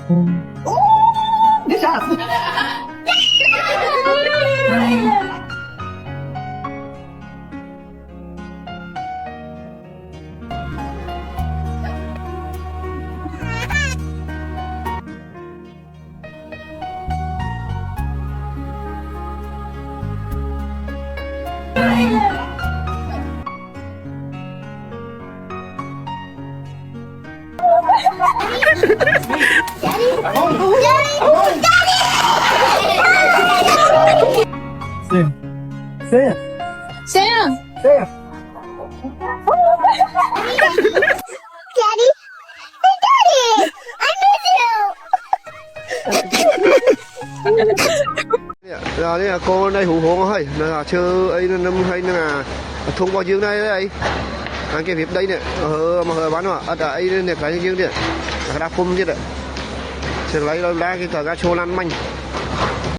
Cái sao? Xem. Xem. Xem. Xem. Daddy, Daddy, I miss you. Giờ đây là cô đây hủ hổ hơi là chơi ấy năm hay là thông qua dương đây đấy anh cái việc đây nè mà hơi bán mà ở đây nè cái dương nè cái đá phun chứ đấy sẽ lấy ra cái tờ ga chô lan manh